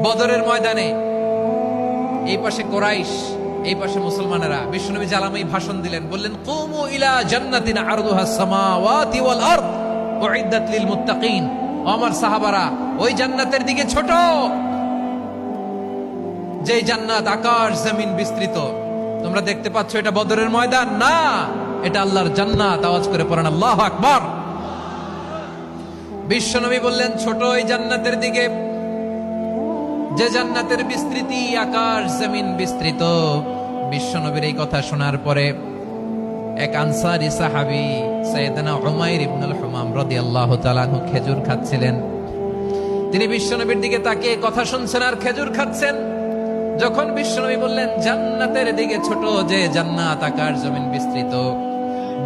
বদরের ময়দানে এই পাশে কোরাইশ, এই পাশে মুসলমানেরা। বিশ্বনবী জালামাই ভাষণ দিলেন, বললেন কুমু ইলা জান্নাতিন আরদুহাস সামাওয়াতি ওয়াল আরদ উইদ্দাত লিল মুত্তাকিন। আমার সাহাবারা, ওই জান্নাতের দিকে ছোট, যে জান্নাত আকাশ জমিন বিস্তৃত। তোমরা দেখতে পাচ্ছ এটা বদরের ময়দান না, এটা আল্লাহর জান্নাত। আওয়াজ করে পড়েন আল্লাহু আকবার। বিশ্বনবী বললেন ছোট ওই জান্নাতের দিকে, যে জান্নাতের বিস্তৃতি আকাশ জমিন বিস্তৃত। বিশ্বনবীর এই কথা শোনার পরে এক আনসারী সাহাবী সাইয়েদনা উমাইর ইবনুল হুমাম রাদিয়াল্লাহু তাআলা আনহু খেজুর খাচ্ছিলেন। তিনি বিশ্বনবীর দিকে তাকিয়ে কথা শুনছেন আর খেজুর খাচ্ছেন। যখন বিশ্বনবী বললেন জান্নাতের দিকে ছোট, যে জান্নাত আকাশ জমিন বিস্তৃত,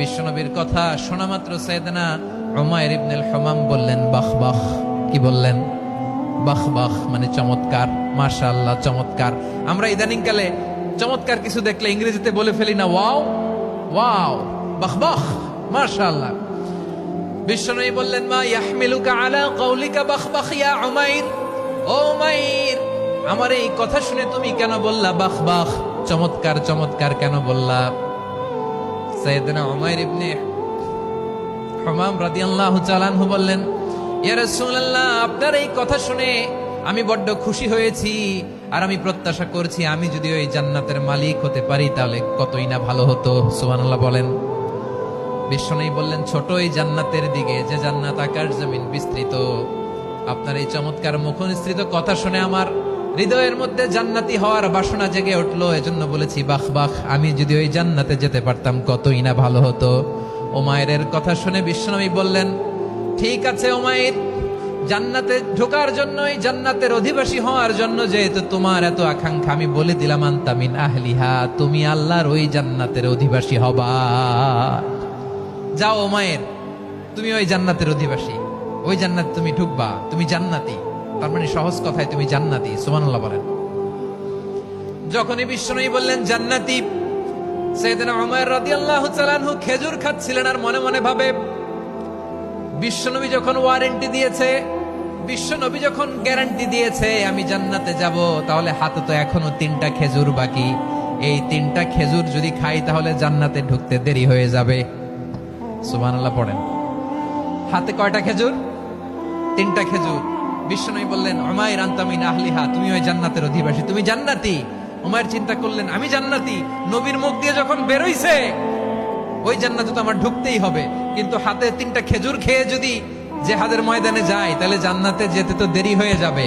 বিশ্বনবীর কথা শোনা মাত্র সাইয়েদনা উমাইর ইবনুল হুমাম বললেন বাহ বাহ। কি বললেন? বাহ বাহ মানে চমৎকার, মাশাআল্লাহ চমৎকার। আমরা ইদানিং কালে চমৎকার কিছু দেখলে ইংরেজিতে বলে ফেলি না ওয়াও ওয়াও, বাহ বাহ মাশাআল্লাহ। বিশ্বনবী বললেন মা ইয়াহমিলুকা আলা কওলিকা বাহ বাহ ইয়া উমাইর। ও উমাইর, আমার এই কথা শুনে তুমি কেন বললা বাহ বাহ, চমৎকার চমৎকার কেন বললা? সাইয়েদনা উমাইর ইবনে হুমাম রাদিয়াল্লাহু তাআলা আনহু বললেন ইয়া রাসূলুল্লাহ, আপনার এই কথা শুনে আমি বড্ড খুশি হয়েছি, আর আমি প্রত্যাশা করছি আমি যদি ওই জান্নাতের মালিক হতে পারি তাহলে কতই না ভালো হতো। সুবহানাল্লাহ বলেন। বিশ্বনবী বললেন ছোট এই জান্নাতের দিকে, যে জান্নাত আকাশ জমিন বিস্তৃত। আপনার এই চমৎকার মুখনিসৃত কথা শুনে আমার হৃদয়ের মধ্যে জান্নাতি হওয়ার বাসনা জেগে উঠলো, এজন্য বলেছি বাহ বাহ, আমি যদি ওই জান্নাতে যেতে পারতাম কতই না ভালো হতো। উমাইরের কথা শুনে বিশ্বনবী বললেন ঠিক আছে উমাইর, জান্নাতে ঢোকার জন্য, এই জান্নাতের অধিবাসী হওয়ার জন্য যেহেতু তোমার এত আকাঙ্ক্ষা, আমি বলে দিলাম আনতা মিন আহলিহা, তুমি আল্লাহর ওই জান্নাতের অধিবাসী হবা। যাও উমাইর, তুমি ওই জান্নাতের অধিবাসী, ওই জান্নাত তুমি ঢুকবা, তুমি জান্নাতি। তার মানে সহজ কথায় তুমি জান্নাতি। সুবহানাল্লাহ বলেন। যখনই বিশ্বনবী বললেন জান্নাতি, সাইয়েদনা উমাইর রাদিয়াল্লাহু তাআলা আনহু খেজুর খাচ্ছিলেন আর মনে মনে ভাবে বিশ্বনবী যখন ওয়ারেন্টি দিয়েছে, বিশ্বনবী যখন গ্যারান্টি দিয়েছে আমি জান্নাতে যাব, তাহলে হাতে তো এখনো 3টা খেজুর বাকি। এই 3টা খেজুর যদি খাই তাহলে জান্নাতে ঢুকতে দেরি হয়ে যাবে। সুবহানাল্লাহ পড়েন। হাতে কয়টা খেজুর? 3টা খেজুর। বিশ্বনবী বললেন উমাইর আনতা মিন আহলিহা, তুমি ওই জান্নাতের অধিবাসী, তুমি জান্নাতি। উমাইর চিন্তা করলেন আমি জান্নাতি, নবীর মুখ দিয়ে যখন বেরোইছে ওই জান্নাতে তো আমার ঢুকতেই হবে, কিন্তু হাতে 3টা খেজুর খেয়ে যদি জেহাদের ময়দানে যাই তাহলে জান্নাতে যেতে তো দেরি হয়ে যাবে।